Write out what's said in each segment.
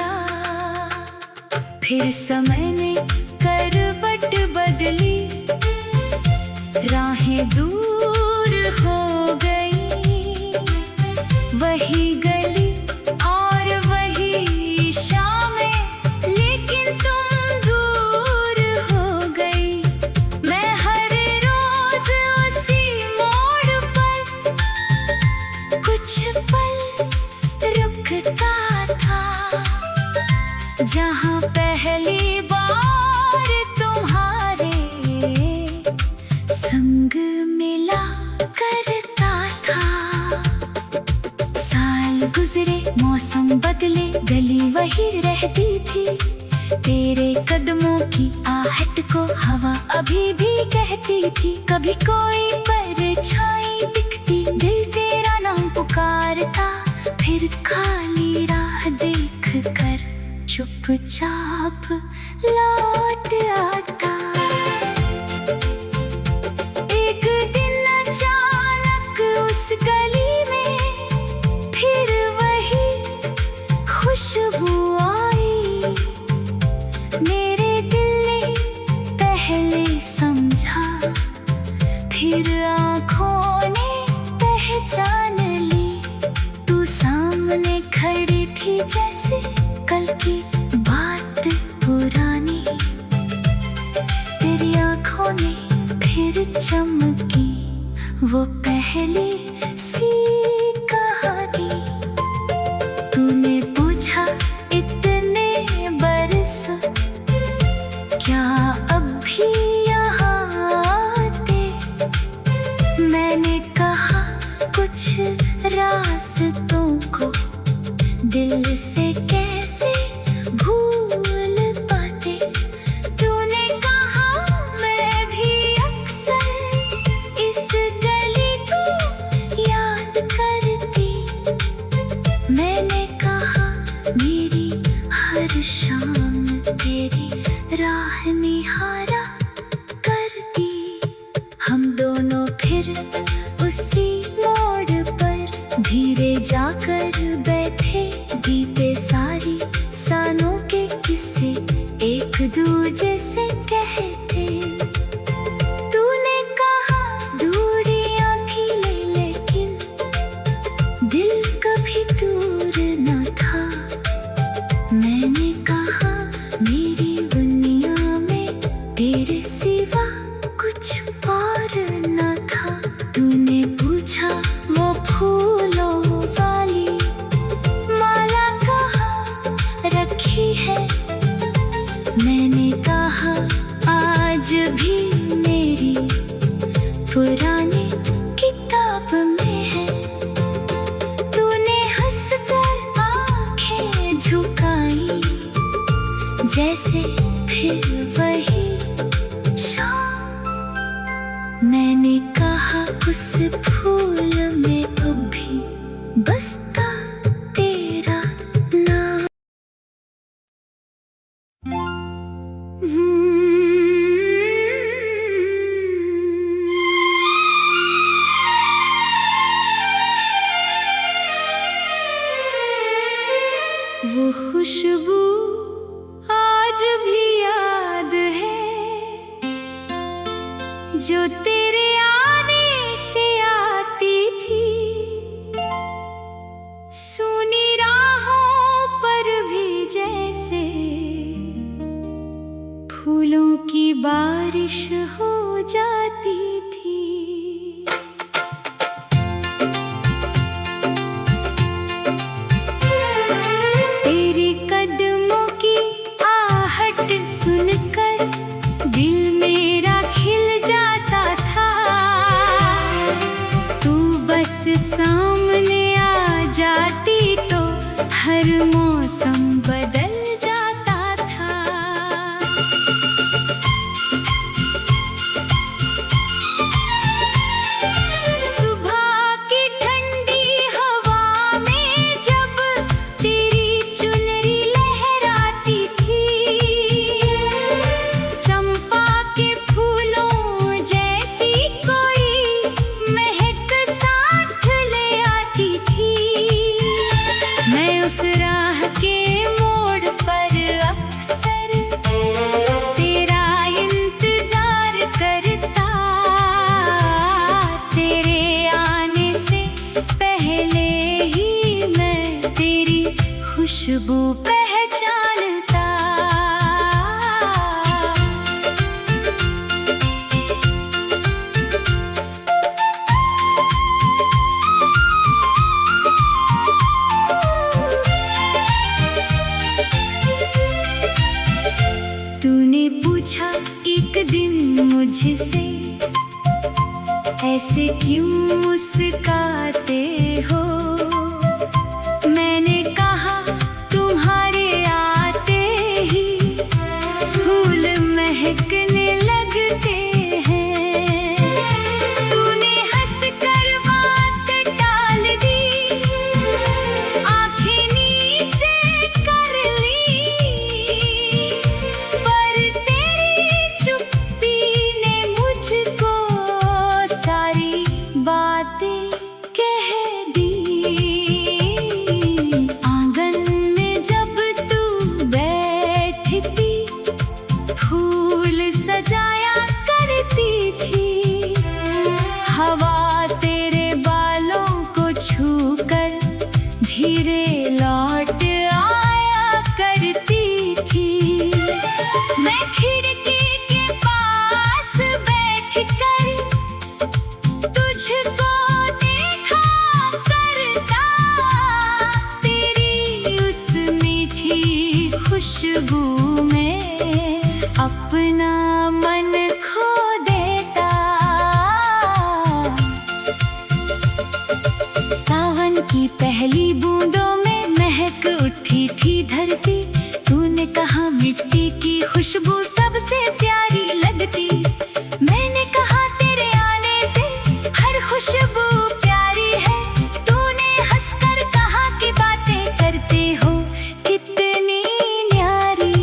निहारा। फिर समय ने करवट बदली, राहें दूर हो गई। वही गली और वही शामें, लेकिन तुम दूर हो गई। मैं हर रोज उसी मोड़ पर कुछ पल रुकता था, जहाँ पहली बार तुम्हारे संग मिला करता था। साल गुजरे, मौसम बदले, गली वही रहती थी। तेरे कदमों की आहट को हवा अभी भी कहती थी। कभी कोई परछाई दिखती, दिल तेरा नाम पुकारता। फिर खाली राह देख कर चुपचाप लौट आता। एक दिन अचानक उस गली में फिर वही खुशबू आई। मेरे दिल ने पहले समझा, फिर आँखों ने पहचान ली। तू सामने खड़ी थी जैसे कल की बात पुरानी। तेरी आँखों ने फिर चमकी वो पहली सी कहानी। तूने पूछा इतने बरस क्या अब भी यहाँ आते। मैंने कहा कुछ रास्तों को दिल से कैसे भूल पाते। तूने कहा मैं भी अक्सर इस गली को याद करती। मैंने कहा मेरी हर शाम तेरी राह निहारा करती। हम दोनों फिर उसी मोड़ पर धीरे जाकर बैठे। बीते सारी सालों के किस्से एक दूजे से कहते। तूने कहा दूरियां थी लेकिन दिल कभी दूर न था। मैंने कहा मेरी दुनिया में तेरे सिवा कुछ और न था। तूने पूछा वो फूलों वाली माला कहाँ रखी है। मैंने कहा आज भी मेरी पुरानी किताब में है। तूने हंसकर आंखें झुकाई जैसे फिर वही शाम। मैंने कहा उस फूल में अब भी बसता तेरा नाम। वो खुशबू आज भी याद है जो तेरे आने से आती थी। सुनी राहों पर भी जैसे फूलों की बारिश हो जाती थी। तेरे कदमों की आहट सुनकर दिल मेरा खिल जाता था। तू बस सामने आ जाती तो हर मौसम बदल जाता था। मुझसे ऐसे क्यों मुस्काते हो। मैंने कहा तुम्हारे आते ही फूल महकने लगते हैं। तूने हंस कर बात टाल दी, आंखें नीचे कर ली, पर तेरी चुप्पी ने मुझको सारी बातें कह दी। आंगन में जब तू बैठती फूल सजाया करती थी। हवा तेरे बालों को छूकर धीरे लौट आया करती थी। मैं खिड़की के पास बैठकर तुझको देखा करता। तेरी उस मीठी खुशबू में अपना मन खो देता। सावन की पहली बूंदों में महक उठी थी धरती। तूने कहा मिट्टी की खुशबू सबसे प्यारी लगती। मैंने कहा तेरे आने से हर खुशबू प्यारी है। तूने हंसकर कहा कि बातें करते हो कितनी न्यारी।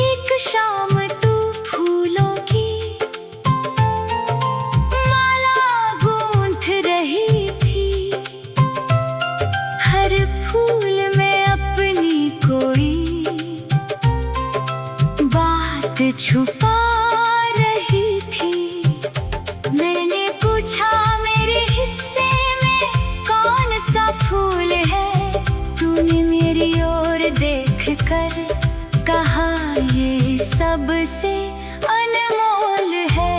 एक शाम तू फूलों की माला गूंथ रही थी। हर फूल में अपनी कोई बात छुपा रही थी। मैंने पूछा मेरे हिस्से में कौन सा फूल है। तूने मेरी ओर देखकर कहा ये सबसे अनमोल है।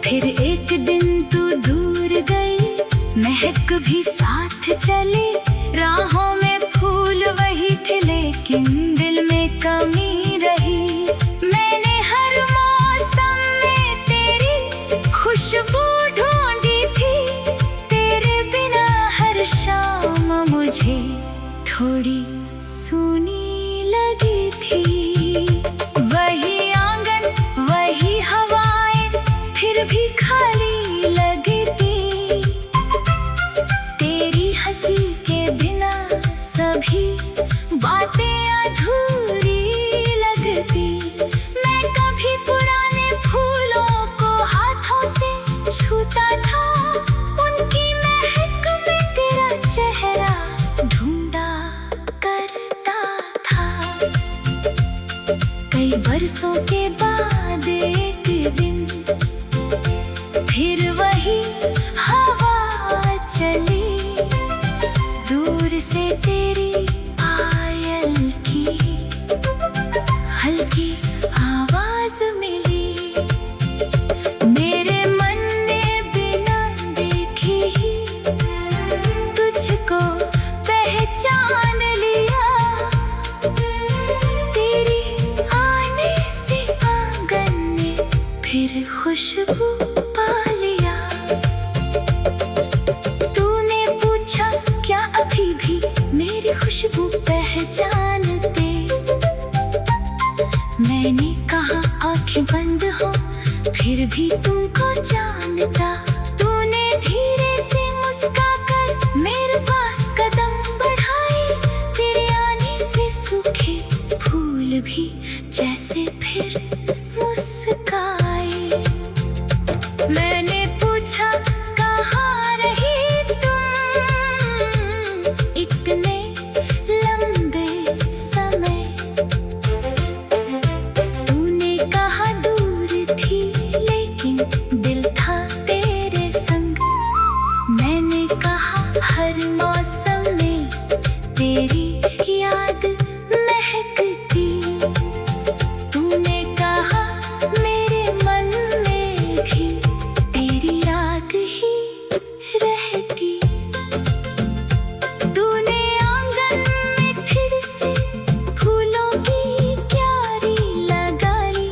फिर एक दिन तू दूर गई, महक भी साथ चली। राहों में फूल वही थे लेकिन दिल में कमी रही। मैंने हर मौसम में तेरी खुशबू ढूंढी थी। तेरे बिना हर शाम मुझे थोड़ी सूनी लगी थी। वही आंगन वही हवाएं फिर भी खाली लगती। तेरी हंसी के बिना सभी बातें अधूरी लगती। मैं कभी पुराने फूलों को हाथों से छूता था। उनकी महक में तेरा चेहरा ढूंढा करता था। कई बरसों के बाद एक दिन फिर वही हवा चली। दूर से तेरी पायल की हल्की आवाज मिली। मेरे मन ने बिना देखे ही तुझको पहचान लिया। तेरी आने से आंगन ने फिर खुशबू पा लिया। तूने पूछा क्या अभी भी मेरी खुशबू पहचानते। मैंने कहा आंखें बंद हो फिर भी तुमको जानता। तूने धीरे से मुस्काकर मेरे पास कदम बढ़ाए। तेरे आने से सूखे फूल भी जैसे फिर मुस्काए। मैंने पूछा कहाँ रही तुम इतने लंबे समय। तूने कहा दूर थी लेकिन दिल था तेरे संग। मैंने कहा हर मौसम में तेरी याद महकती। तूने कहा मेरे मन में भी तेरी याद ही रहती। तूने आंगन में फिर से फूलों की क्यारी लगाई।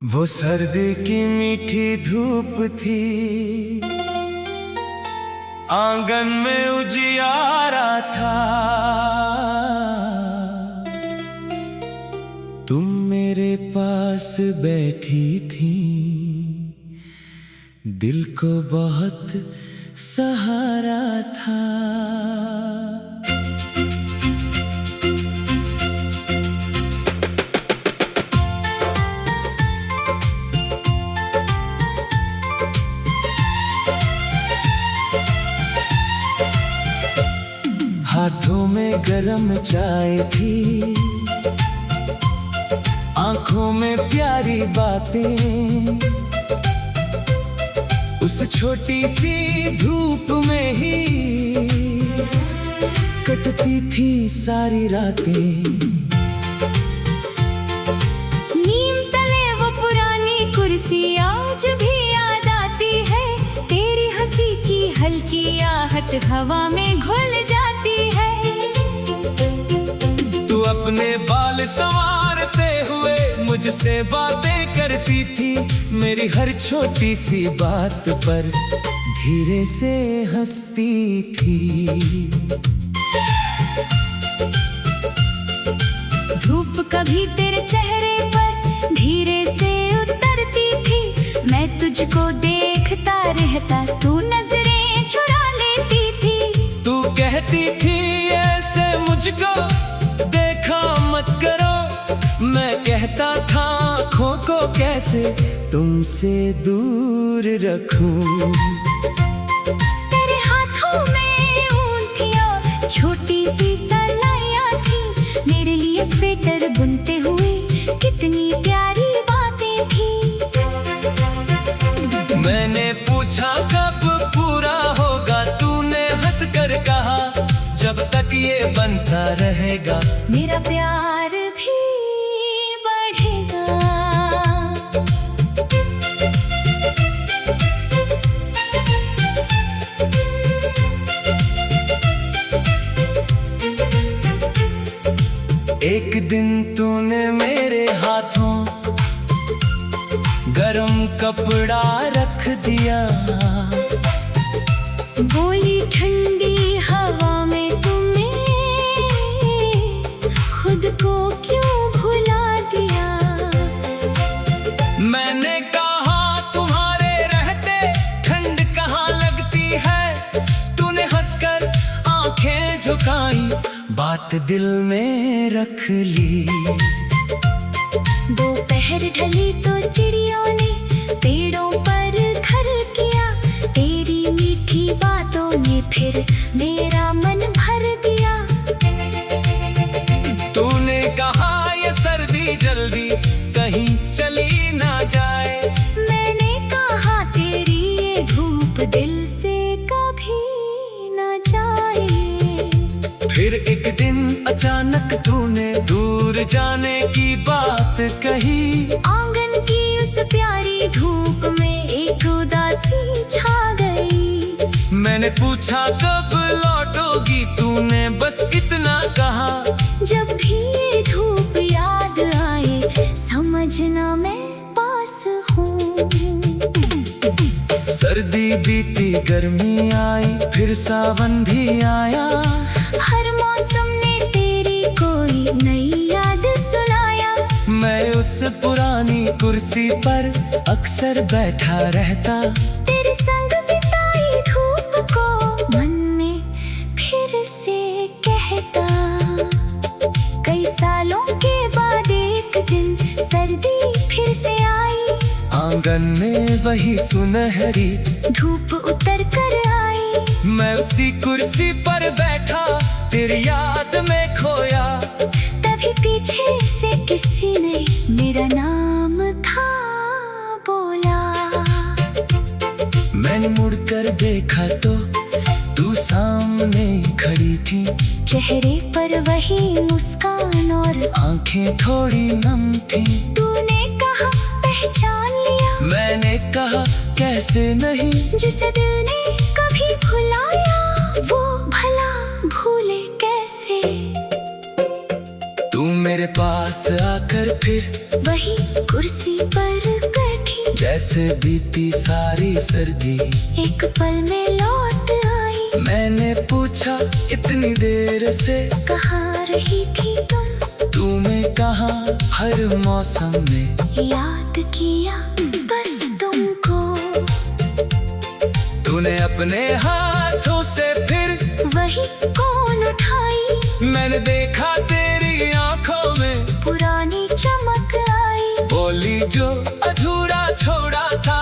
वो सर्दी की मीठी धूप थी, आंगन में उजियारा था। तुम मेरे पास बैठी थी, दिल को बहुत सहारा था। हाथों में गरम चाय थी, आंखों में प्यारी बातें। उस छोटी सी धूप में ही कटती थी सारी रातें। नीम तले वो पुरानी कुर्सी आज भी याद आती है। तेरी हंसी की हल्की आहट हवा में घुल जाती है। तू अपने बाल संवारते हुए मुझसे बातें करती थी, मेरी हर छोटी सी बात पर धीरे से हंसती थी। धूप कभी तेरे चेहरे पर धीरे से उतरती थी। मैं तुझको देखता रहता, तू नजरें चुरा लेती थी। तू कहती थी ऐसे मुझको देखा मत करो, मैं कहता था आँखों को कैसे तुमसे दूर रखूं। तेरे हाथों में ऊँटियाँ छोटी सी सलाइयाँ थी, मेरे लिए स्वेटर बुनते हुए कितनी प्यारी बातें थी। मैंने पूछा कब पूरा होगा, तूने हंस कर कहा जब तक ये बनता रहेगा मेरा प्यार भी बढ़ेगा। एक दिन तूने मेरे हाथों गरम कपड़ा रख दिया। बोली ठंडी हवा में तुम्हें खुद को क्यों भुला दिया। मैंने कहा तुम्हारे रहते ठंड कहाँ लगती है। तूने हंसकर आंखें झुकाई, बात दिल में रख ली। दोपहर ढली तो चिड़ियों ने पेड़ों पर घर किया। तेरी मीठी बातों ने फिर मेरा मन भर दिया। तूने कहा ये सर्दी जल्दी कहीं चली ना जाए। मैंने कहा तेरी ये धूप दिल से कभी न जाए। फिर एक दिन अचानक तूने दूर जाने की बात कही। आंगन की उस प्यारी धूप में एक उदासी छा गई। मैंने पूछा कब लौटोगी, तूने बस इतना कहा जब भी ये धूप याद आए समझना मैं पास हूँ। सर्दी बीती गर्मी आई, फिर सावन भी आया। हर मौसम ने तेरी कोई नई याद सुनाया। मैं उस पुरानी कुर्सी पर अक्सर बैठा रहता। तेरे संग बिताई धूप को मन में फिर से कहता। कई सालों के बाद एक दिन सर्दी फिर से आई। आंगन में वही सुनहरी धूप उतर कर आई। मैं उसी कुर्सी पर बैठा तेरी याद में खोया। तभी पीछे से किसी ने मेरा नाम था बोला। मैंने मुड़कर देखा तो तू सामने खड़ी थी। चेहरे पर वही मुस्कान और आंखें थोड़ी नम थी। तूने कहा पहचान लिया। मैंने कहा कैसे नहीं, जिसे दिल ने कभी भुलाया वो भला भूले कैसे। तू मेरे पास आकर फिर वही कुर्सी पर कैसे बीती सारी सर्दी, एक पल में लौट आई। मैंने पूछा इतनी देर से कहाँ रही थी तुम्हें कहाँ हर मौसम में याद किया बस तुमको। तूने अपने हाथों से फिर वही कौन उठाई, मैंने देखा तेरी आंखों में पुरानी चमक आई। बोली जो अधूरा छोड़ा था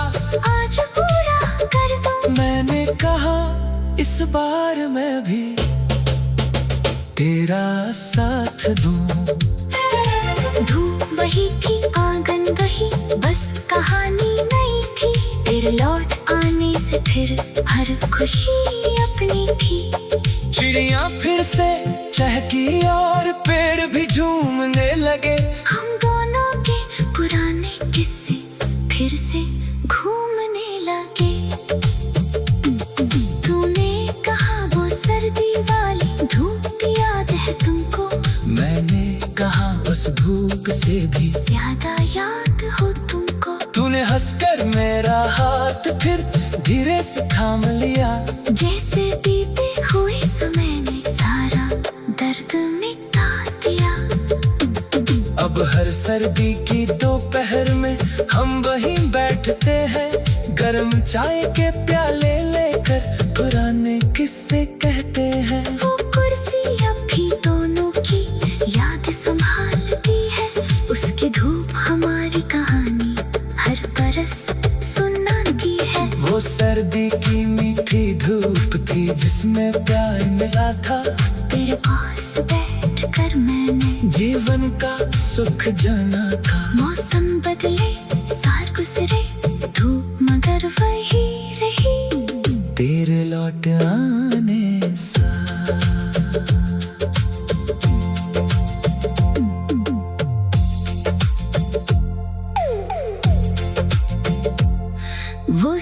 आज पूरा कर दो। मैंने कहा इस बार मैं भी तेरा साथ दूं। धूप वही थी, आंगन वही, बस कहानी नई थी। तेरे लौट आने से फिर हर खुशी अपनी थी। चिड़िया फिर से चहकी और पेड़ भी झूमने लगे। हम दोनों के पुराने किस्से फिर से घूमने लगे। तूने कहा वो सर्दी वाली धूप याद है तुमको, मैंने कहा उस धूप से भी ज्यादा याद हो तुमको। तूने हंसकर मेरा हाथ फिर धीरे से थाम लिया। जैसे बीते हुए समय ने सारा दर्द मिटा दिया। अब हर सर्दी की दोपहर में हम वहीं बैठते हैं, गरम चाय के प्याले लेकर पुराने किस्से कहते हैं। वो कुर्सी अब भी दोनों की याद संभालती है, उसकी धूप हमारी कहानी हर बरस सुनाती है। वो सर्दी की मीठी धूप थी जिसमें प्यार मिला था। तेरे पास बैठ कर मैंने जीवन का सुख जाना था। मौसम बदले साल गुजरे, धूप मगर वही रही तेरे लौट आने सा। वो